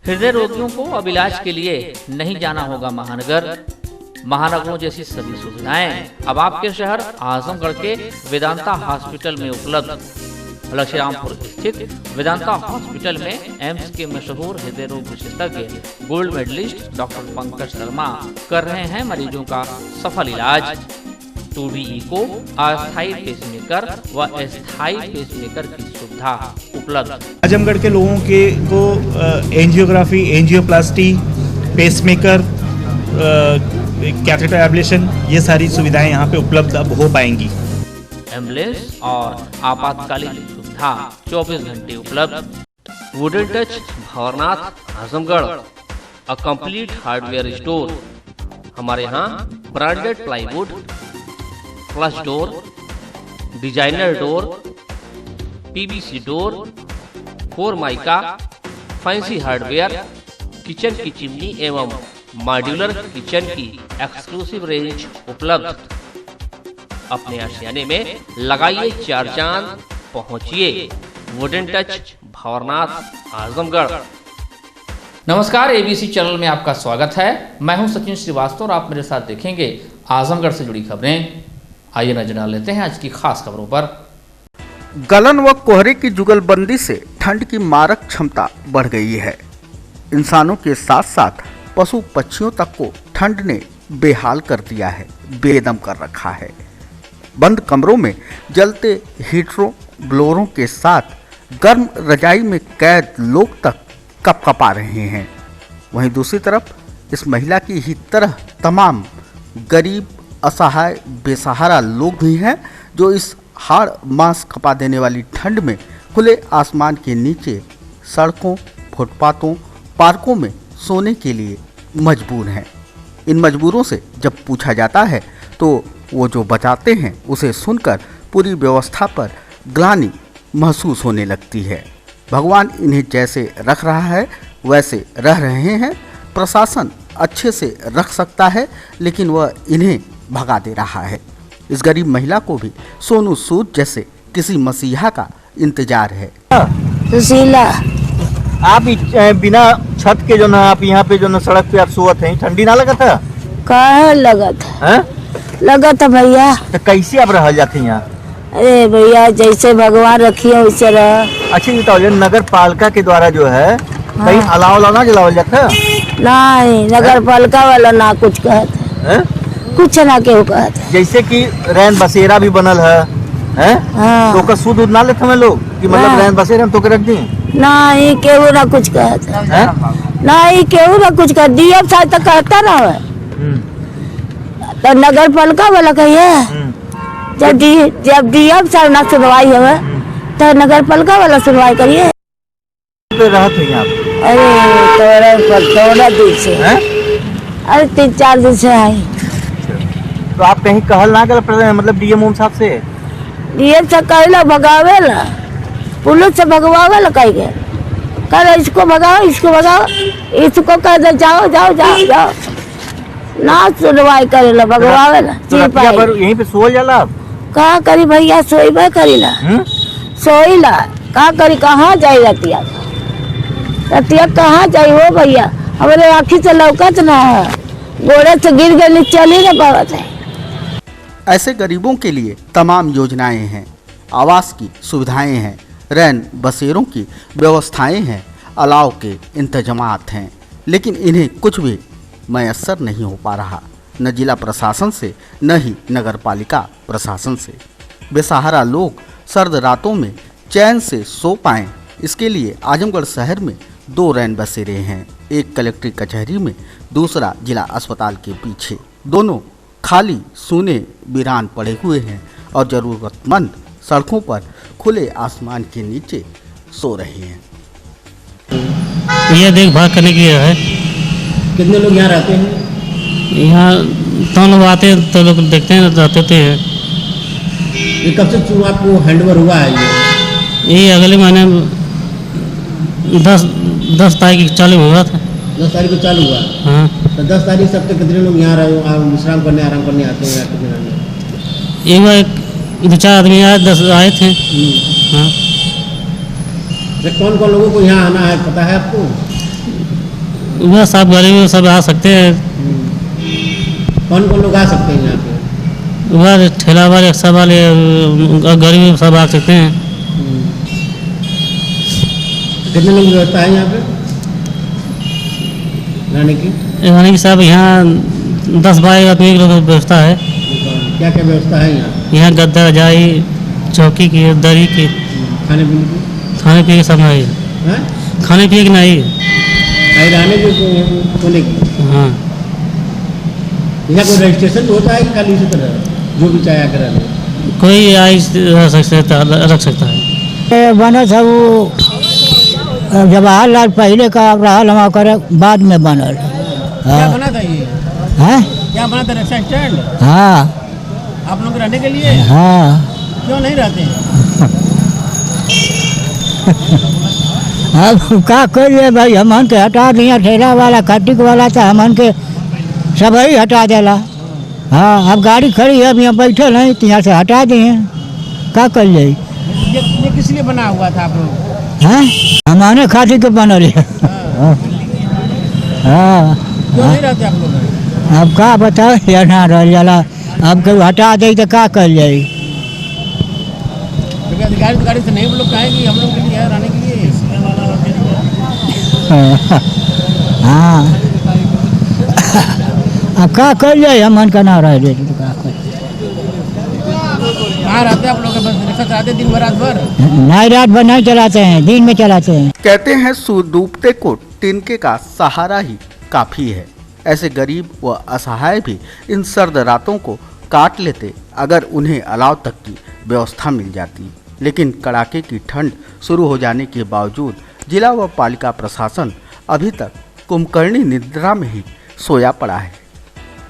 हृदय रोगियों को अब इलाज के लिए नहीं जाना होगा महानगर। महानगरों जैसी सभी सुविधाएं अब आपके शहर आजमगढ़ के वेदांता हॉस्पिटल में उपलब्ध। लक्ष्मीरामपुर स्थित वेदांता हॉस्पिटल में एम्स के मशहूर हृदय रोग विशेषज्ञ gold medallist doctor Pankaj Sharma कर रहे हैं मरीजों का सफल इलाज। 2D इको, अस्थायी पेसमेकर व अस्थायी पेसमेकर की सुविधा उपलब्ध। आजमगढ़ के लोगों के को angiography, angioplasty, pacemaker, catheter ablation, ये सारी सुविधाएं यहाँ पे उपलब्ध अब हो पाएंगी। एम्बुलेंस और आपातकालीन सुविधा 24 घंटे उपलब्ध। Wooden touch Bhawarnath Azamgarh, a complete hardware store. हमारे यहाँ branded plywood, flush door, designer door, PVC door, formica, fancy hardware, kitchen की चिमनी एवं मॉड्यूलर किचन की एक्सक्लूसिव रेंज उपलब्ध। अपने आशियाने में लगाइए 4 चांद, पहुंचिए वुडन टच भवरनाथ आजमगढ़। नमस्कार, एबीसी चैनल में आपका स्वागत है। मैं हूं सचिन श्रीवास्तव और आप मेरे साथ देखेंगे आजमगढ़ से जुड़ी खबरें। आइए नजर डाल लेते हैं आज की खास खबरों पर। गलन व कोहरे की जुगलबंदी से ठंड की मारक क्षमता बढ़ गई है। इंसानों के साथ साथ पशु पक्षियों तक को ठंड ने बेहाल कर दिया है, बेदम कर रखा है। बंद कमरों में जलते हीटरों, ब्लोरों के साथ गर्म रजाई में कैद लोग तक कपकपा रहे हैं। वहीं दूसरी तरफ इस महिला की ही तरह तमाम गरीब, असहाय, बेसहारा लोग भी हैं जो इस हाड़ मांस खपा देने वाली ठंड में खुले आसमान के नीचे सड़कों, फुटपाथों, पार्कों में सोने के लिए मजबूर हैं। इन मजबूरों से जब पूछा जाता है तो वो जो बताते हैं उसे सुनकर पूरी व्यवस्था पर ग्लानि महसूस होने लगती है। भगवान इन्हें जैसे रख रहा है वैसे रह रहे हैं। प्रशासन अच्छे से रख सकता है लेकिन वह इन्हें भगा दे रहा है। इस गरीब महिला को भी सोनू सूद जैसे किसी मसीहा का इंतजार है। सुशीला, आप बिना छत के जो ना आप यहाँ पे जो ना सड़क पे आप सोवत हैं, ठंडी ना लगा था? कहाँ लगा था? लगा था भैया। तो कैसे आप रह जाते यहाँ? अरे भैया, जैसे भगवान रखिए वैसे रह। अच्छा ये बताओ, नगर पालिका के द्वारा जो है कहीं अलाव ना जलावल जाता? नहीं, नगर पालिका वाला ना कुछ कहता, कुछ ना केहू कहता। जैसे कि रैन बसेरा भी बनल है, तो का सूद ना लेते हमें लोग कि मतलब रैन बसेरा तो के रख दी? नहीं, केहू ना कुछ कहता, नहीं केहू ना कुछ कहता। डीएम साहब तो कहता ना है, तो नगर पालिका वाला कहिए। जब डीएम साहब ना सुनवाई है तो नगर पालिका वाला सुनवाई करिए। थोड़ा दिन से, अरे 3-4 दिन से आई। तो आप कहीं कहल ना कर मतलब डीएम साहब से? डीएम से कहला भगावे ला, पुलिस से भगवावे ला, कह गए कर इसको भगाओ, इसको भगाओ, इसको कह दे जाओ जाओ जाओ जाओ, ना सुनवाई करे ला, भगवावे ला। यहीं पे सोल जाला? कहाँ करी भैया, सोईबे करी ला, सोई ला, कहाँ करी, कहाँ जाई रतिया, रतिया कहाँ जाई हो भैया? हमारे आँखी से लौकत ना है, गोड़े से गिर गए, चल ही ना पावत है। ऐसे गरीबों के लिए तमाम योजनाएं हैं, आवास की सुविधाएं हैं, रैन बसेरों की व्यवस्थाएं हैं, अलाव के इंतजामात हैं, लेकिन इन्हें कुछ भी मयस्सर नहीं हो पा रहा, न जिला प्रशासन से न ही नगर पालिका प्रशासन से। बेसहारा लोग सर्द रातों में चैन से सो पाएं, इसके लिए आजमगढ़ शहर में 2 रैन बसेरे हैं, एक कलेक्ट्रेट कचहरी में, दूसरा जिला अस्पताल के पीछे। दोनों खाली, सूने, वीरान पड़े हुए हैं और ज़रूरतमंद सड़कों पर खुले आसमान के नीचे सो रहे हैं। यह देखभाल करने के लिए है। कितने लोग यहाँ रहते हैं? यहाँ तो लोग आते हैं, तो लोग देखते हैं, रहते हैं। ये कब से शुरुआत को हैंडओवर हुआ है? ये अगले महीने 10 तारीख चालू हुआ था। 10 तारीख को चालू हुआ? हाँ। तो 10 तारीख से अब तक कितने लोग यहाँ विश्राम करने, आराम करने आते हैं? एक बार 2-4 आदमी आए, 10 आए थे। हाँ। कौन कौन लोगों को यहाँ आना है पता है आपको? वह सब गरीब सब आ सकते हैं। कौन कौन लोग आ सकते हैं यहाँ पे? वह ठेला वाले, रिक्शा वाले, गरीब सब आ सकते हैं। कितने लोग व्यवस्था है यहाँ पे रहने की? यानी कि साहब यहाँ 10-12 आदमी की व्यवस्था है। क्या क्या व्यवस्था है यहाँ? यहाँ गद्दा, रजाई, चौकी की, दरी की, खाने पीने की? खाने पीने की सब नहीं, हाँ? खाने पीने की नहीं। रहने की, सोने की? हाँ, यहाँ कोई रजिस्ट्रेशन होता है कि खाली इसी तरह जो भी चाहे आकर रह ले? कोई आई रख सकता है। बना था वो जवाहरलाल पहले का रहा हमा करे बाद में बनल। क्या बना था ये? हैं? क्या बना था, रिक्शा स्टैंड? हाँ आप लोग रहने के लिए? हाँ। क्यों नहीं रहते हैं? अब का करिए भाई, हमन के हटा दिया, ठेला वाला खटिक वाला था हमन के सब ही हटा देला। हाँ, अब गाड़ी खड़ी है, अब यहाँ बैठे नहीं तो यहाँ से हटा दिए, का कर जाए? ये किस लिए बना हुआ था आप लोग? हैं? हमारे खातिर के बनल है। हाँ। क्यों नहीं रहते आप लोग? अब का बताओ, ना रह जाला, अब कोई हटा दे तो का कर जाए? क्योंकि अधिकारी गाड़ी से नहीं, वो लोग कहेंगे हम लोग के लिए है रहने के लिए। हाँ, अब का कर जाए, हमन का ना रह दे तो का कर। कहाँ रहते आप लोग? बस रिक्शा चलाते दिन भर, रात भर? नहीं, रात भर नहीं चलाते हैं, दिन में चलाते हैं। कहते हैं सूरज डूबते को तिनके का सहारा ही काफी है। ऐसे गरीब व असहाय भी इन सर्द रातों को काट लेते अगर उन्हें अलाव तक की व्यवस्था मिल जाती। लेकिन कड़ाके की ठंड शुरू हो जाने के बावजूद जिला व पालिका प्रशासन अभी तक कुंभकर्णी निद्रा में ही सोया पड़ा है।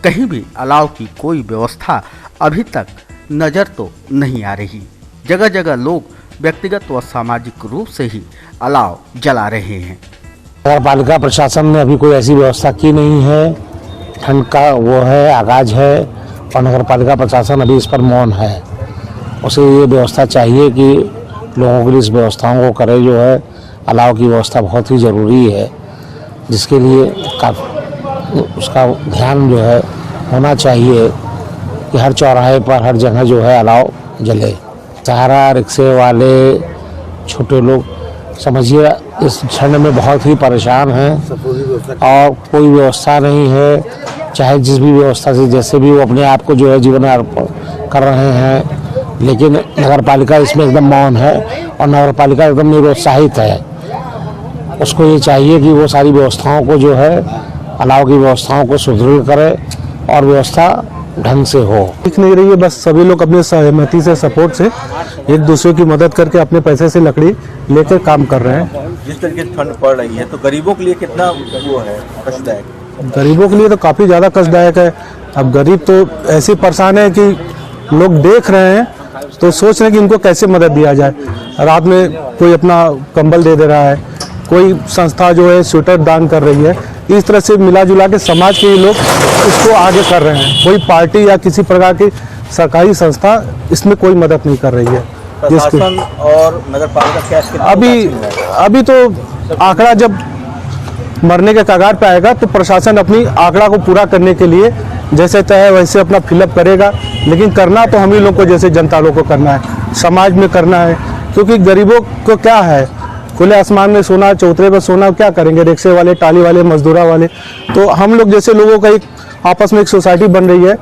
कहीं भी अलाव की कोई व्यवस्था अभी तक नज़र तो नहीं आ रही। जगह जगह लोग व्यक्तिगत व सामाजिक रूप से ही अलाव जला रहे हैं। नगर पालिका प्रशासन ने अभी कोई ऐसी व्यवस्था की नहीं है। ठंड का वो है, आगाज है, और नगर पालिका प्रशासन अभी इस पर मौन है। उसे ये व्यवस्था चाहिए कि लोगों के लिए इस व्यवस्थाओं को करे। जो है अलाव की व्यवस्था बहुत ही ज़रूरी है, जिसके लिए उसका ध्यान जो है होना चाहिए कि हर चौराहे पर, हर जगह जो है अलाव जले। सहारा रिक्शे वाले, छोटे लोग समझिए इस ठंड में बहुत ही परेशान हैं और कोई व्यवस्था नहीं है। चाहे जिस भी व्यवस्था से जैसे भी वो अपने आप को जो है जीवन अर्पण कर रहे हैं, लेकिन नगर पालिका इसमें एकदम मौन है और नगर पालिका एकदम निरुत्साहित है। उसको ये चाहिए कि वो सारी व्यवस्थाओं को जो है अलाव की व्यवस्थाओं को सुदृढ़ करे और व्यवस्था ढंग से हो। दिख नहीं रही है, बस सभी लोग अपने सहमति से, सपोर्ट से, एक दूसरे की मदद करके अपने पैसे से लकड़ी लेकर काम कर रहे हैं। जिस तरीके से ठंड पड़ रही है तो गरीबों के लिए कितना वो है, कष्टदायक? गरीबों के लिए तो काफ़ी ज़्यादा कष्टदायक है। अब गरीब तो ऐसे परेशान है कि लोग देख रहे हैं तो सोच रहे हैं कि इनको कैसे मदद दिया जाए। रात में कोई अपना कंबल दे रहा है, कोई संस्था जो है स्वेटर दान कर रही है। इस तरह से मिला जुला के समाज के लोग इसको आगे कर रहे हैं। कोई पार्टी या किसी प्रकार की सरकारी संस्था इसमें कोई मदद नहीं कर रही है। प्रशासन और नगर पालिका क्या अभी तो आंकड़ा जब मरने के कगार पे आएगा तो प्रशासन अपनी आंकड़ा को पूरा करने के लिए जैसे चाहे वैसे अपना फिलअप करेगा, लेकिन करना तो हम ही लोग को, जैसे जनता लोग को करना है, समाज में करना है। क्योंकि गरीबों को क्या है, खुले आसमान में सोना, चौतरे पर सोना, क्या करेंगे? रिक्शे वाले, टाली वाले, मजदूरा वाले। तो हम लोग जैसे लोगों का एक आपस में एक सोसाइटी बन रही है,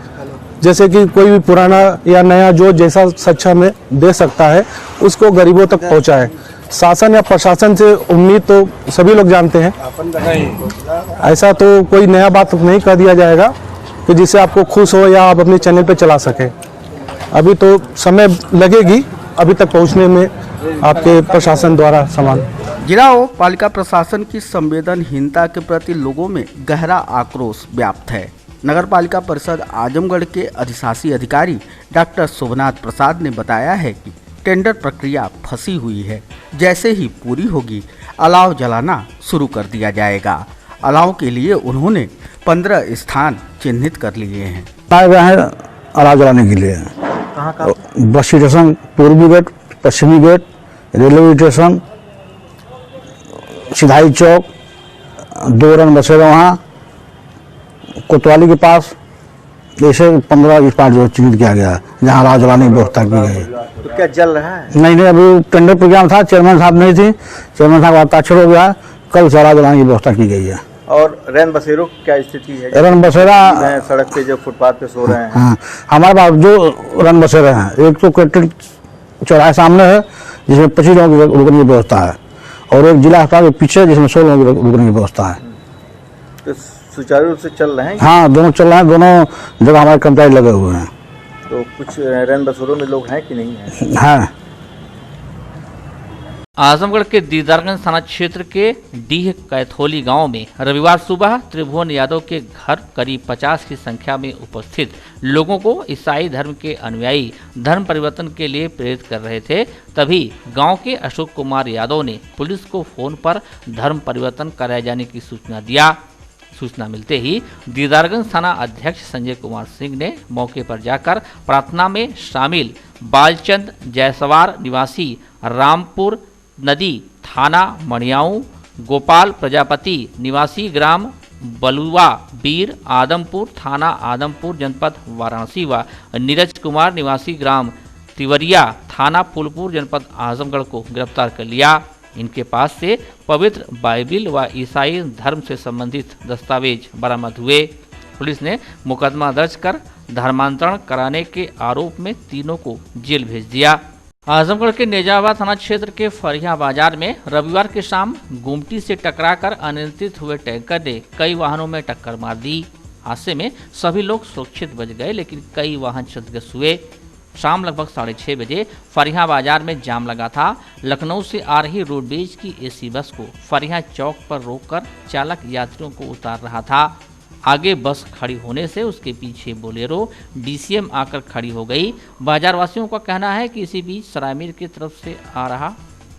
जैसे कि कोई भी पुराना या नया जो जैसा सच्चा में दे सकता है उसको गरीबों तक पहुंचाए। शासन या प्रशासन से उम्मीद तो सभी लोग जानते हैं, ऐसा तो कोई नया बात नहीं कर दिया जाएगा कि जिससे आपको खुश हो या आप अपने चैनल पे चला सके। अभी तो समय लगेगी अभी तक पहुंचने में आपके प्रशासन द्वारा सामान। जिला व पालिका प्रशासन की संवेदनहीनता के प्रति लोगों में गहरा आक्रोश व्याप्त है। नगर पालिका परिषद आजमगढ़ के अधिशासी अधिकारी डॉक्टर शोभनाथ प्रसाद ने बताया है कि टेंडर प्रक्रिया फंसी हुई है, जैसे ही पूरी होगी अलाव जलाना शुरू कर दिया जाएगा। अलाव के लिए उन्होंने 15 स्थान चिन्हित कर लिए हैं। आए गए हैं अलाव जलाने के लिए। बस स्टेशन, पूर्वी गेट, पश्चिमी गेट, रेलवे स्टेशन, सिधाई चौक, 2 रन बसेरा वहाँ कोतवाली के पास, ऐसे 15 स्पॉट जो चिन्हित किया गया जहाँ राह जलाने की व्यवस्था की गई है। तो क्या जल रहा है? नहीं, अभी टेंडर प्रोग्राम था, चेयरमैन साहब नहीं थे, चेयरमैन साहब हस्ताक्षर हो गया, कल से राह जलाने की व्यवस्था की गई है। और रैन बसेरों की क्या स्थिति है? रन बसेरा सड़क पे जो फुटपाथ पे सो रहे हैं। हाँ, हमारे पास जो रन बसेरे हैं, एक तो कलेक्ट्रेट चौराहे सामने है जिसमें 25 लोगों की रुकने की व्यवस्था है, और एक जिला अस्पताल के पीछे जिसमें 16 लोगों की रुकने की व्यवस्था है। तो सुचारू रूप से चल रहे हैं? हाँ, दोनों चल रहे हैं, दोनों जगह हमारे कर्मचारी लगे हुए हैं। तो कुछ रैन बसेरों में लोग हैं कि नहीं है? हाँ। आजमगढ़ के दीदारगंज थाना क्षेत्र के डीह कैथोली गांव में रविवार सुबह त्रिभुवन यादव के घर करीब 50 की संख्या में उपस्थित लोगों को ईसाई धर्म के अनुयायी धर्म परिवर्तन के लिए प्रेरित कर रहे थे। तभी गांव के अशोक कुमार यादव ने पुलिस को फोन पर धर्म परिवर्तन कराए जाने की सूचना दिया। सूचना मिलते ही दीदारगंज थाना अध्यक्ष संजय कुमार सिंह ने मौके पर जाकर प्रार्थना में शामिल बालचंद जायसवार निवासी रामपुर नदी थाना मणियाऊ, गोपाल प्रजापति निवासी ग्राम बलुआ बीर आदमपुर थाना आदमपुर जनपद वाराणसी व नीरज कुमार निवासी ग्राम तिवरिया थाना फूलपुर जनपद आजमगढ़ को गिरफ्तार कर लिया। इनके पास से पवित्र बाइबिल व ईसाई धर्म से संबंधित दस्तावेज बरामद हुए। पुलिस ने मुकदमा दर्ज कर धर्मांतरण कराने के आरोप में तीनों को जेल भेज दिया। आजमगढ़ के नेजाबाद थाना क्षेत्र के फरिया बाजार में रविवार की शाम गुमटी से टकराकर अनियंत्रित हुए टैंकर ने कई वाहनों में टक्कर मार दी। हादसे में सभी लोग सुरक्षित बच गए, लेकिन कई वाहन क्षतिग्रस्त हुए। शाम लगभग 6:30 बजे फरिया बाजार में जाम लगा था। लखनऊ से आ रही रोडवेज की एसी बस को फरिया चौक पर रोककर चालक यात्रियों को उतार रहा था। आगे बस खड़ी होने से उसके पीछे बोलेरो डीसीएम आकर खड़ी हो गई। बाजार वासियों का कहना है कि इसी बीच सरायमीर की तरफ से आ रहा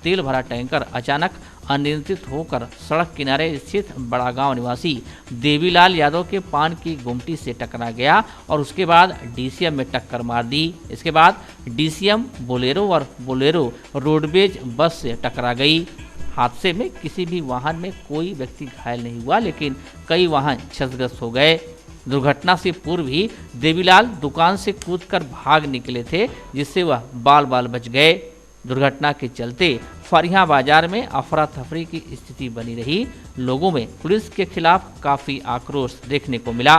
तेल भरा टैंकर अचानक अनियंत्रित होकर सड़क किनारे स्थित बड़ा गांव निवासी देवीलाल यादव के पान की गुमटी से टकरा गया और उसके बाद डीसीएम में टक्कर मार दी। इसके बाद डीसीएम बोलेरो और बोलेरो रोडवेज बस से टकरा गई। हादसे में किसी भी वाहन में कोई व्यक्ति घायल नहीं हुआ, लेकिन कई वाहन क्षतिग्रस्त हो गए। दुर्घटना से पूर्व ही देवीलाल दुकान से कूदकर भाग निकले थे, जिससे वह बाल बाल बच गए। दुर्घटना के चलते फरिया बाजार में अफरा तफरी की स्थिति बनी रही। लोगों में पुलिस के खिलाफ काफी आक्रोश देखने को मिला।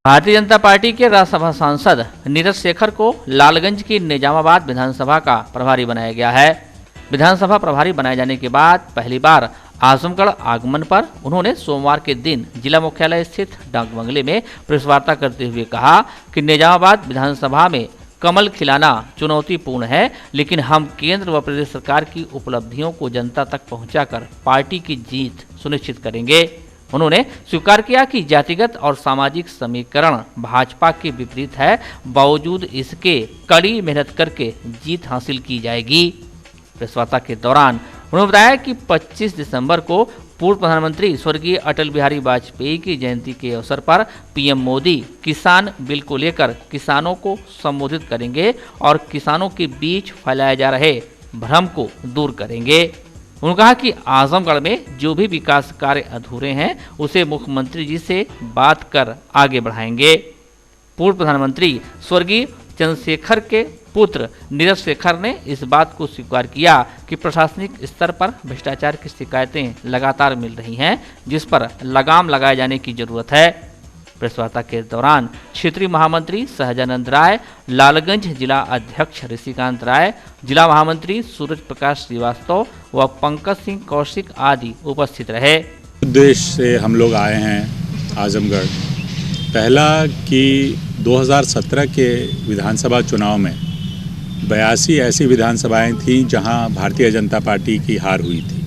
भारतीय जनता पार्टी के राज्यसभा सांसद नीरज शेखर को लालगंज की निजामाबाद विधानसभा का प्रभारी बनाया गया है। विधानसभा प्रभारी बनाए जाने के बाद पहली बार आजमगढ़ आगमन पर उन्होंने सोमवार के दिन जिला मुख्यालय स्थित डाक बंगले में प्रेस वार्ता करते हुए कहा कि निजामाबाद विधानसभा में कमल खिलाना चुनौतीपूर्ण है, लेकिन हम केंद्र व प्रदेश सरकार की उपलब्धियों को जनता तक पहुंचाकर पार्टी की जीत सुनिश्चित करेंगे। उन्होंने स्वीकार किया कि जातिगत और सामाजिक समीकरण भाजपा के विपरीत है, बावजूद इसके कड़ी मेहनत करके जीत हासिल की जाएगी। प्रेस वार्ता के दौरान उन्होंने बताया कि 25 दिसंबर को पूर्व प्रधानमंत्री स्वर्गीय अटल बिहारी वाजपेयी की जयंती के अवसर पर पीएम मोदी किसान बिल को लेकर किसानों को संबोधित करेंगे और किसानों के बीच फैलाए जा रहे भ्रम को दूर करेंगे। उन्होंने कहा कि आजमगढ़ में जो भी विकास कार्य अधूरे हैं उसे मुख्यमंत्री जी से बात कर आगे बढ़ाएंगे। पूर्व प्रधानमंत्री स्वर्गीय चंद्रशेखर के पुत्र नीरज शेखर ने इस बात को स्वीकार किया कि प्रशासनिक स्तर पर भ्रष्टाचार की शिकायतें लगातार मिल रही हैं, जिस पर लगाम लगाए जाने की जरूरत है। प्रेस वार्ता के दौरान क्षेत्रीय महामंत्री सहजानंद राय, लालगंज जिला अध्यक्ष ऋषिकांत राय, जिला महामंत्री सूरज प्रकाश श्रीवास्तव व पंकज सिंह कौशिक आदि उपस्थित रहे। उद्देश्य से हम लोग आए हैं आजमगढ़। पहला कि 2017 के विधानसभा चुनाव में 82 ऐसी विधानसभाएं थीं जहां भारतीय जनता पार्टी की हार हुई थी।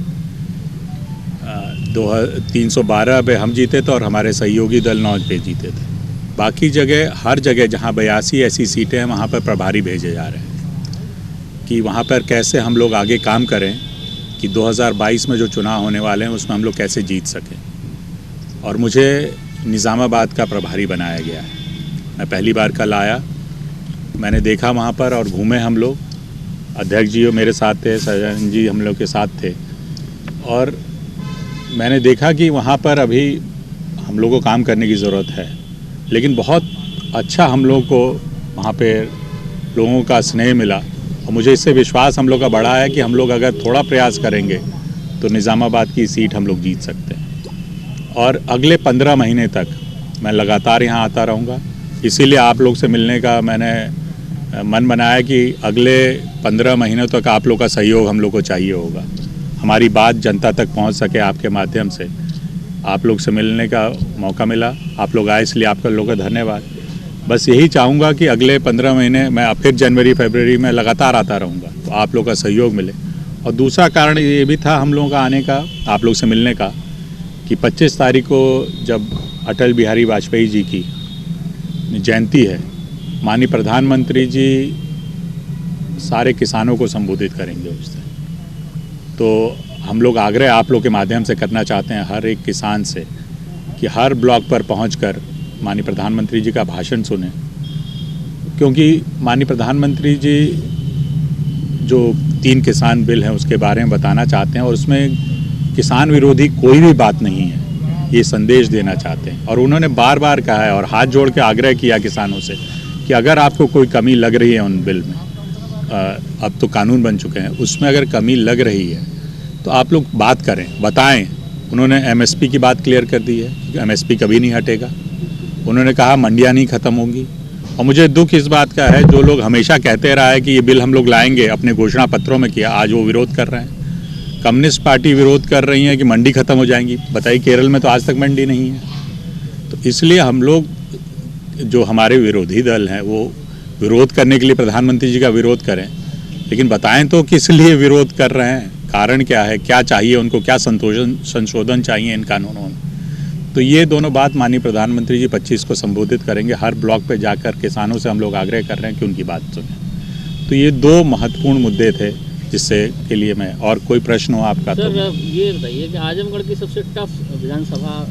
312 पे हम जीते थे और हमारे सहयोगी दल 9 पे जीते थे। बाकी जगह हर जगह जहां 82 ऐसी सीटें हैं वहां पर प्रभारी भेजे जा रहे हैं कि वहां पर कैसे हम लोग आगे काम करें कि 2022 में जो चुनाव होने वाले हैं उसमें हम लोग कैसे जीत सकें। और मुझे निज़ामाबाद का प्रभारी बनाया गया है। मैं पहली बार कल आया, मैंने देखा वहाँ पर और घूमे हम लोग। अध्यक्ष जी मेरे साथ थे, सहजानंद जी हम लोग के साथ थे और मैंने देखा कि वहाँ पर अभी हम लोगों को काम करने की ज़रूरत है, लेकिन बहुत अच्छा हम लोग को वहाँ पे लोगों का स्नेह मिला और मुझे इससे विश्वास हम लोग का बढ़ा है कि हम लोग अगर थोड़ा प्रयास करेंगे तो निज़ामाबाद की सीट हम लोग जीत सकते हैं। और अगले 15 महीने तक मैं लगातार यहाँ आता रहूँगा, इसीलिए आप लोग से मिलने का मैंने मन बनाया कि अगले 15 महीनों तक आप लोग का सहयोग हम लोग को चाहिए होगा। हमारी बात जनता तक पहुँच सके आपके माध्यम से, आप लोग से मिलने का मौका मिला, आप लोग आए इसलिए आप लोग का धन्यवाद। बस यही चाहूँगा कि अगले 15 महीने मैं फिर जनवरी फरवरी में लगातार आता रहूँगा, तो आप लोग का सहयोग मिले। और दूसरा कारण ये भी था हम लोगों का आने का, आप लोग से मिलने का, कि 25 तारीख को जब अटल बिहारी वाजपेयी जी की जयंती है, माननीय प्रधानमंत्री जी सारे किसानों को संबोधित करेंगे उस दिन। तो हम लोग आग्रह आप लोग के माध्यम से करना चाहते हैं हर एक किसान से कि हर ब्लॉक पर पहुंचकर माननीय प्रधानमंत्री जी का भाषण सुने, क्योंकि माननीय प्रधानमंत्री जी जो 3 किसान बिल हैं उसके बारे में बताना चाहते हैं और उसमें किसान विरोधी कोई भी बात नहीं है, ये संदेश देना चाहते हैं। और उन्होंने बार बार कहा है और हाथ जोड़ के आग्रह किया किसानों से कि अगर आपको कोई कमी लग रही है उन बिल में, अब तो कानून बन चुके हैं, उसमें अगर कमी लग रही है तो आप लोग बात करें, बताएं। उन्होंने एमएसपी की बात क्लियर कर दी है, एमएसपी कभी नहीं हटेगा। उन्होंने कहा मंडियां नहीं ख़त्म होंगी। और मुझे दुख इस बात का है, जो लोग हमेशा कहते रहा है कि ये बिल हम लोग लाएंगे, अपने घोषणा पत्रों में किया, आज वो विरोध कर रहे हैं। कम्युनिस्ट पार्टी विरोध कर रही है कि मंडी ख़त्म हो जाएंगी। बताइए, केरल में तो आज तक मंडी नहीं है। तो इसलिए हम लोग, जो हमारे विरोधी दल हैं, वो विरोध करने के लिए प्रधानमंत्री जी का विरोध करें, लेकिन बताएं तो किस लिए विरोध कर रहे हैं, कारण क्या है, क्या चाहिए उनको, क्या संशोधन चाहिए इन कानूनों में। तो ये दोनों बात माननीय प्रधानमंत्री जी 25 को संबोधित करेंगे। हर ब्लॉक पे जाकर किसानों से हम लोग आग्रह कर रहे हैं कि उनकी बात सुनें। तो ये 2 महत्वपूर्ण मुद्दे थे जिससे के लिए मैं, और कोई प्रश्न हो आपका? सर ये बताइए कि आजमगढ़ की सबसे टफ विधानसभा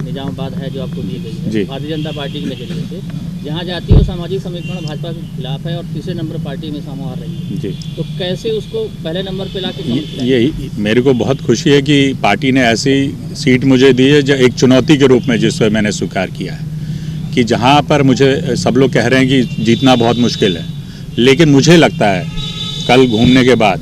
निजामाबाद है जो आपको दी गई है भारतीय जनता पार्टी के नजरिए से, जहाँ जाती है सामाजिक समीकरण भाजपा के खिलाफ है और तीसरे नंबर पार्टी में सामो आ रही है जी, तो कैसे उसको पहले नंबर पे लाके? यही मेरे को बहुत खुशी है कि पार्टी ने ऐसी सीट मुझे दी है जो एक चुनौती के रूप में, जिससे मैंने स्वीकार किया है कि जहाँ पर मुझे सब लोग कह रहे हैं कि जीतना बहुत मुश्किल है, लेकिन मुझे लगता है कल घूमने के बाद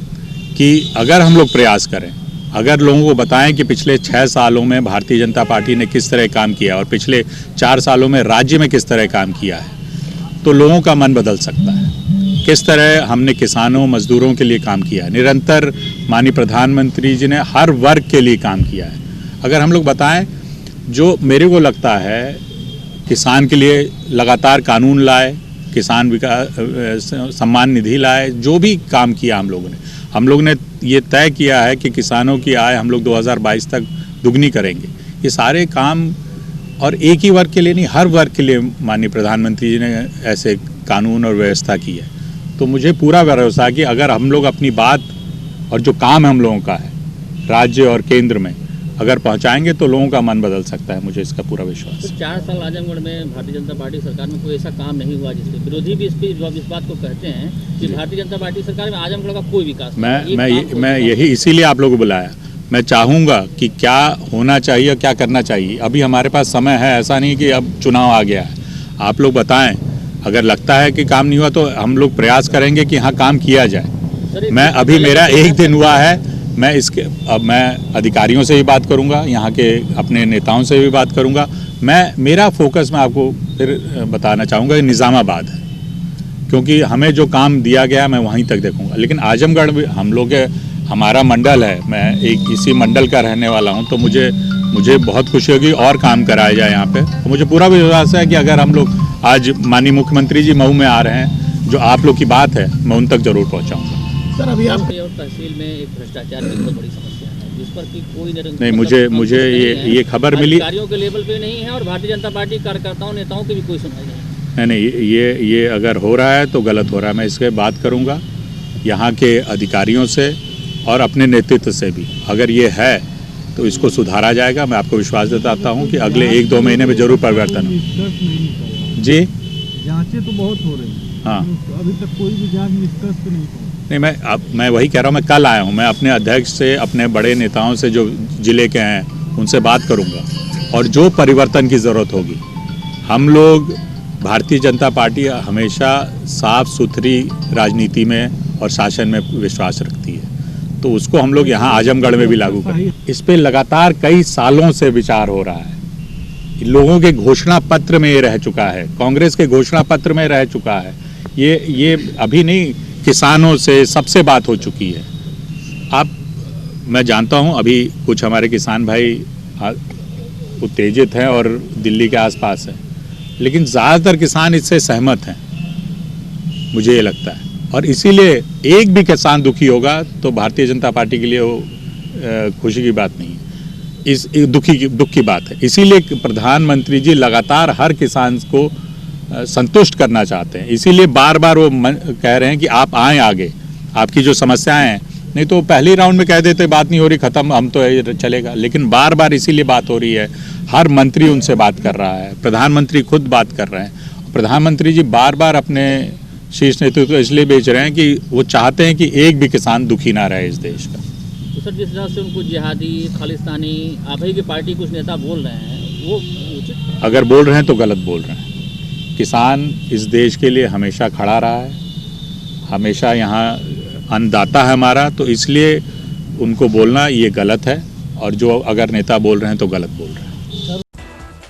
कि अगर हम लोग प्रयास करें, अगर लोगों को बताएं कि पिछले 6 सालों में भारतीय जनता पार्टी ने किस तरह काम किया और पिछले 4 सालों में राज्य में किस तरह काम किया है, तो लोगों का मन बदल सकता है। किस तरह हमने किसानों मजदूरों के लिए काम किया है, निरंतर माननीय प्रधानमंत्री जी ने हर वर्ग के लिए काम किया है। अगर हम लोग बताएं, जो मेरे को लगता है किसान के लिए लगातार कानून लाए, किसान विकास सम्मान निधि लाए, जो भी काम किया हम लोग ने ये तय किया है कि किसानों की आय हम लोग 2022 तक दुगनी करेंगे। ये सारे काम, और एक ही वर्ग के लिए नहीं, हर वर्ग के लिए माननीय प्रधानमंत्री जी ने ऐसे कानून और व्यवस्था की है। तो मुझे पूरा भरोसा है कि अगर हम लोग अपनी बात और जो काम हम लोगों का है राज्य और केंद्र में अगर पहुंचाएंगे तो लोगों का मन बदल सकता है, मुझे इसका पूरा विश्वास है। तो 4 साल आजमगढ़ में भारतीय जनता पार्टी सरकार में कोई ऐसा काम नहीं हुआ जिससे विरोधी भी इस बात को कहते हैं कि भारतीय जनता पार्टी सरकार में आजमगढ़ का कोई विकास मैं यही इसीलिए आप लोगों को बुलाया। मैं चाहूँगा कि क्या होना चाहिए, क्या करना चाहिए। अभी हमारे पास समय है, ऐसा नहीं कि अब चुनाव आ गया है। आप लोग बताएं, अगर लगता है कि काम नहीं हुआ तो हम लोग प्रयास करेंगे कि हाँ काम किया जाए। मैं अभी मेरा 1 दिन हुआ है, अब मैं अधिकारियों से भी बात करूंगा, यहाँ के अपने नेताओं से भी बात करूंगा। मेरा फोकस मैं आपको फिर बताना चाहूँगा कि निज़ामाबाद है, क्योंकि हमें जो काम दिया गया मैं वहीं तक देखूंगा। लेकिन आजमगढ़ भी हम लोग, हमारा मंडल है, मैं एक इसी मंडल का रहने वाला हूँ, तो मुझे बहुत खुशी होगी और काम कराया जाए यहाँ पे। तो मुझे पूरा विश्वास है कि अगर हम लोग आज माननीय मुख्यमंत्री जी मऊ में आ रहे हैं, जो आप लोग की बात है मैं उन तक जरूर पहुँचाऊँगा। सर अभी आप तहसील में एक भ्रष्टाचार की बहुत बड़ी समस्या है जिस पर कि कोई नहीं, मुझे ये खबर मिली, अधिकारियों के लेवल पे नहीं है और भारतीय जनता पार्टी कार्यकर्ताओं नेताओं की भी कोई सुनवाई नहीं। ये अगर हो रहा है तो गलत हो रहा है। मैं इसके बात करूंगा यहाँ के अधिकारियों से और अपने नेतृत्व से भी। अगर ये है तो इसको सुधारा जाएगा। मैं आपको विश्वास देता हूँ कि अगले 1-2 महीने में जरूर परिवर्तन हो। जी, जांचें तो बहुत हो रही हैं, हाँ, अभी तक कोई भी जांच निष्कर्ष तो नहीं पहुंचा। नहीं, मैं वही कह रहा हूँ, मैं कल आया हूँ, मैं अपने अध्यक्ष से, अपने बड़े नेताओं से जो जिले के हैं उनसे बात करूंगा और जो परिवर्तन की ज़रूरत होगी, हम लोग भारतीय जनता पार्टी हमेशा साफ सुथरी राजनीति में और शासन में विश्वास रखती है, तो उसको हम लोग यहाँ आजमगढ़ में भी लागू करें। इस पे लगातार कई सालों से विचार हो रहा है। लोगों के घोषणा पत्र में ये रह चुका है, कांग्रेस के घोषणा पत्र में रह चुका है। ये अभी नहीं, किसानों से सबसे बात हो चुकी है। अब मैं जानता हूँ अभी कुछ हमारे किसान भाई उत्तेजित हैं और दिल्ली के आसपास हैं, लेकिन ज़्यादातर किसान इससे सहमत हैं, मुझे ये लगता है। और इसीलिए एक भी किसान दुखी होगा तो भारतीय जनता पार्टी के लिए वो खुशी की बात नहीं है, इस दुख की बात है। इसीलिए प्रधानमंत्री जी लगातार हर किसान को संतुष्ट करना चाहते हैं। इसीलिए बार बार वो कह रहे हैं कि आप आएँ आगे, आपकी जो समस्याएं हैं, नहीं तो पहली राउंड में कह देते बात नहीं हो रही, ख़त्म, हम तो चलेगा। लेकिन बार बार इसीलिए बात हो रही है, हर मंत्री उनसे बात कर रहा है, प्रधानमंत्री खुद बात कर रहे हैं। प्रधानमंत्री जी बार बार अपने शीर्ष नेतृत्व इसलिए बेच रहे हैं कि वो चाहते हैं कि एक भी किसान दुखी ना रहे इस देश का। तो सर, जिस तरह से उनको जिहादी, खालिस्तानी, आप ही की पार्टी कुछ नेता बोल रहे हैं, वो उचित? अगर बोल रहे हैं तो गलत बोल रहे हैं। किसान इस देश के लिए हमेशा खड़ा रहा है, हमेशा यहाँ अन्नदाता है हमारा, तो इसलिए उनको बोलना ये गलत है, और जो अगर नेता बोल रहे हैं तो गलत बोल रहे हैं।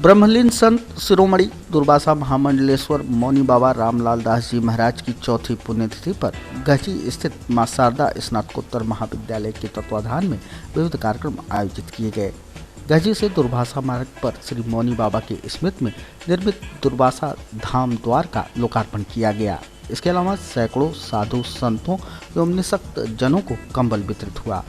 ब्रह्मलीन संत शिरोमणि दुर्वासा महामंडलेश्वर मौनी बाबा रामलाल दास जी महाराज की चौथी पुण्यतिथि पर गंजी स्थित मां शारदा स्नातकोत्तर महाविद्यालय के तत्वाधान में विविध कार्यक्रम आयोजित किए गए। गंजी से दुर्वासा मार्ग पर श्री मौनी बाबा की स्मृति में निर्मित दुर्वासा धाम द्वार का लोकार्पण किया गया। इसके अलावा सैकड़ों साधु संतों एवं निःशक्त जनों को कंबल वितरित हुआ।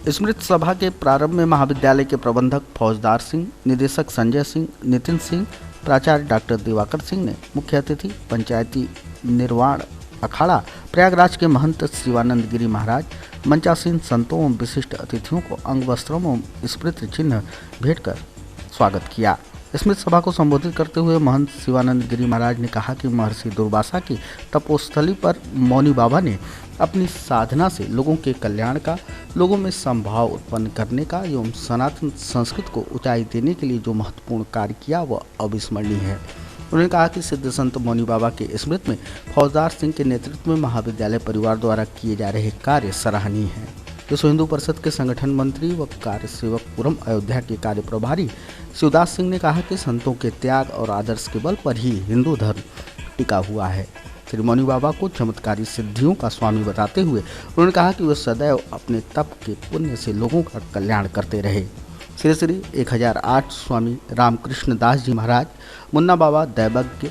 स्मृति सभा के प्रारंभ में महाविद्यालय के प्रबंधक फौजदार सिंह, निदेशक संजय सिंह, नितिन सिंह, प्राचार्य डॉक्टर दिवाकर सिंह ने मुख्य अतिथि पंचायती निर्वाण अखाड़ा प्रयागराज के महंत शिवानंद गिरी महाराज, मंचासीन संतों एवं विशिष्ट अतिथियों को अंग वस्त्रों एवं स्मृति चिन्ह भेंट कर स्वागत किया। स्मृति सभा को संबोधित करते हुए महंत शिवानंद गिरी महाराज ने कहा कि महर्षि दुर्वासा की तपोस्थली पर मौनी बाबा ने अपनी साधना से लोगों के कल्याण का, लोगों में समभाव उत्पन्न करने का एवं सनातन संस्कृति को ऊंचाई देने के लिए जो महत्वपूर्ण कार्य किया वह अविस्मरणीय है। उन्होंने कहा कि सिद्ध संत मौनी बाबा के स्मृति में फौजदार सिंह के नेतृत्व में महाविद्यालय परिवार द्वारा किए जा रहे कार्य सराहनीय हैं। विश्व हिंदू परिषद के संगठन मंत्री व कार्य सेवक पुरम अयोध्या के कार्य प्रभारी शिवदास सिंह ने कहा कि संतों के त्याग और आदर्श के बल पर ही हिंदू धर्म टिका हुआ है। श्री मौनी बाबा को चमत्कारी सिद्धियों का स्वामी बताते हुए उन्होंने कहा कि वे सदैव अपने तप के पुण्य से लोगों का कल्याण करते रहे। श्री श्री 1008 स्वामी रामकृष्ण दास जी महाराज, मुन्ना बाबा दैवज्ञ,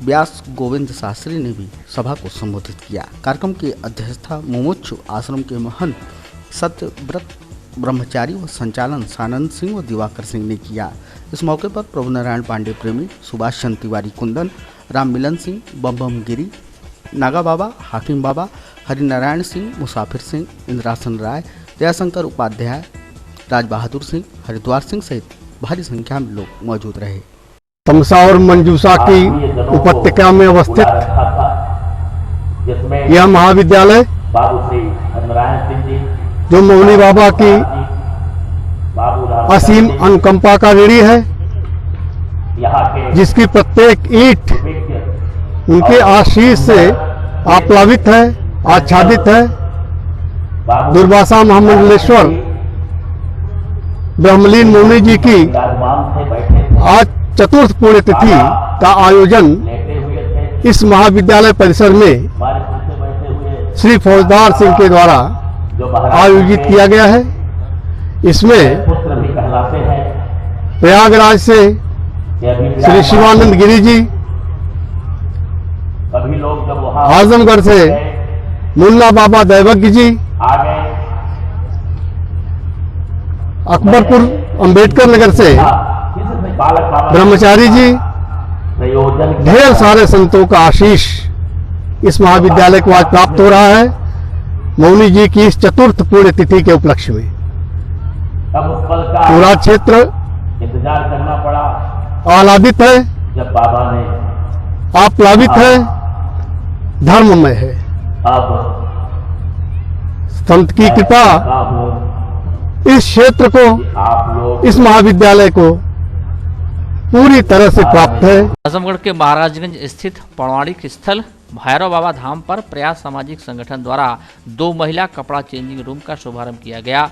व्यास गोविंद शास्त्री ने भी सभा को संबोधित किया। कार्यक्रम की अध्यक्षता मुमुक्षु आश्रम के महंत सत्यव्रत ब्रह्मचारी व संचालन सानंद सिंह व दिवाकर सिंह ने किया। इस मौके पर प्रभु नारायण पांडे प्रेमी, सुभाष चंद्र तिवारी कुंदन, राम मिलन सिंह, बम गिरी, नागा बाबा, हाकिम बाबा, हरिनारायण सिंह, मुसाफिर सिंह, इंद्रासन राय, दयाशंकर उपाध्याय, राज बहादुर सिंह, हरिद्वार सिंह सहित भारी संख्या में लोग मौजूद रहे। तमसा और मंजूसा की उपत्यका में अवस्थित यह महाविद्यालय जो मौनी बाबा की असीम अनुकंपा का ऋणी है, जिसकी प्रत्येक ईंट उनके आशीष से आप्लावित है, आच्छादित है। दुर्वासा महामंडलेश्वर ब्रह्मलीन मौनी जी की आज चतुर्थ पुण्यतिथि का आयोजन इस महाविद्यालय परिसर में श्री फौजदार सिंह के द्वारा आयोजित किया गया है। इसमें प्रयागराज से श्री शिवानंद गिरी जी, आजमगढ़ से मुन्ना बाबा दैवज्ञ जी, अकबरपुर अंबेडकर नगर से ब्रह्मचारी जी, ढेर सारे संतों का आशीष इस महाविद्यालय को आज प्राप्त हो रहा है मौनी जी की इस चतुर्थ पुण्यतिथि के उपलक्ष्य में। पूरा क्षेत्र इंतजार करना पड़ा, आह्लादित है, जब बाबा ने आप्लावित है, धर्ममय है। अब संत की कृपा इस क्षेत्र को, इस महाविद्यालय को पूरी तरह से प्राप्त है। आजमगढ़ के महाराजगंज स्थित पौराणिक स्थल भैरव बाबा धाम पर प्रयास सामाजिक संगठन द्वारा 2 महिला कपड़ा चेंजिंग रूम का शुभारंभ किया गया।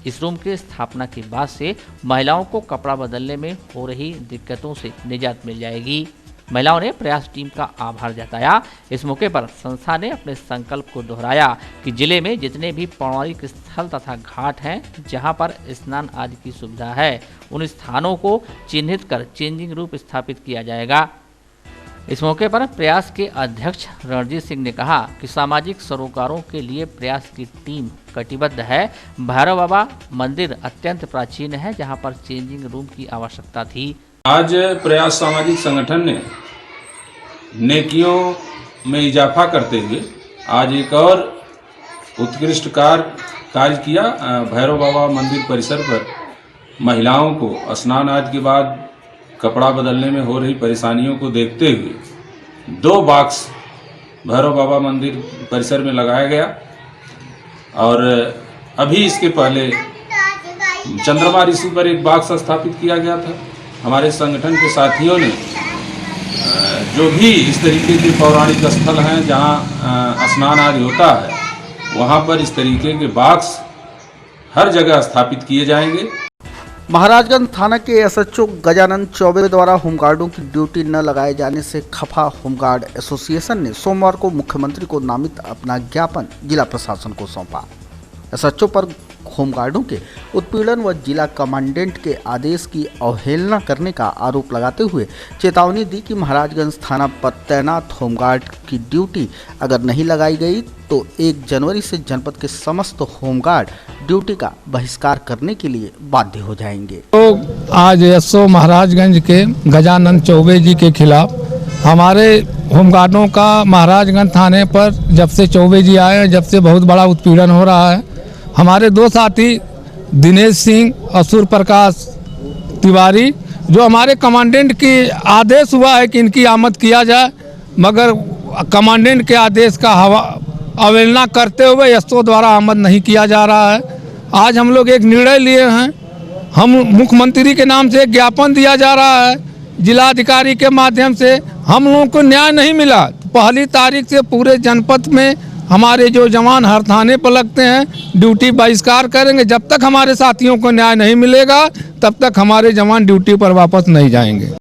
इस रूम की स्थापना के बाद से महिलाओं को कपड़ा बदलने में हो रही दिक्कतों से निजात मिल जाएगी। महिलाओं ने प्रयास टीम का आभार जताया। इस मौके पर संस्था ने अपने संकल्प को दोहराया कि जिले में जितने भी पौराणिक स्थल तथा घाट हैं जहां पर स्नान आदि की सुविधा है, उन स्थानों को चिन्हित कर चेंजिंग रूम स्थापित किया जाएगा। इस मौके पर प्रयास के अध्यक्ष रणजीत सिंह ने कहा कि सामाजिक सरोकारों के लिए प्रयास की टीम कटिबद्ध है। भैरव बाबा मंदिर अत्यंत प्राचीन है, जहां पर चेंजिंग रूम की आवश्यकता थी। आज प्रयास सामाजिक संगठन ने नेकियों में इजाफा करते हुए आज एक और उत्कृष्ट कार्य किया। भैरव बाबा मंदिर परिसर पर महिलाओं को स्नान आदि के बाद कपड़ा बदलने में हो रही परेशानियों को देखते हुए 2 बॉक्स भैरव बाबा मंदिर परिसर में लगाया गया। और अभी इसके पहले चंद्रमा ऋषि पर एक बॉक्स स्थापित किया गया था। हमारे संगठन के साथियों ने जो भी इस तरीके के पौराणिक स्थल हैं जहां स्नान आदि होता है, वहां पर इस तरीके के बॉक्स हर जगह स्थापित किए जाएंगे। महाराजगंज थाना के एसएचओ गजानंद चौबे द्वारा होमगार्डों की ड्यूटी न लगाए जाने से खफा होमगार्ड एसोसिएशन ने सोमवार को मुख्यमंत्री को नामित अपना ज्ञापन जिला प्रशासन को सौंपा। एसएचओ पर होमगार्डों के उत्पीड़न व जिला कमांडेंट के आदेश की अवहेलना करने का आरोप लगाते हुए चेतावनी दी कि महाराजगंज थाना पर तैनात होमगार्ड की ड्यूटी अगर नहीं लगाई गई तो 1 जनवरी से जनपद के समस्त होमगार्ड ड्यूटी का बहिष्कार करने के लिए बाध्य हो जाएंगे। तो आज एसओ महाराजगंज के गजानंद चौबे जी के खिलाफ हमारे होमगार्डों का महाराजगंज थाने पर जब से चौबे जी आए, जब से बहुत बड़ा उत्पीड़न हो रहा है। हमारे 2 साथी दिनेश सिंह और सूर्य प्रकाश तिवारी, जो हमारे कमांडेंट की आदेश हुआ है कि इनकी आमद किया जाए, मगर कमांडेंट के आदेश का अवहेलना करते हुए एसओ द्वारा आमद नहीं किया जा रहा है। आज हम लोग एक निर्णय लिए हैं, हम मुख्यमंत्री के नाम से एक ज्ञापन दिया जा रहा है जिलाधिकारी के माध्यम से। हम लोगों को न्याय नहीं मिला, 1 तारीख से पूरे जनपद में हमारे जो जवान हर थाने पर लगते हैं ड्यूटी बहिष्कार करेंगे। जब तक हमारे साथियों को न्याय नहीं मिलेगा तब तक हमारे जवान ड्यूटी पर वापस नहीं जाएंगे।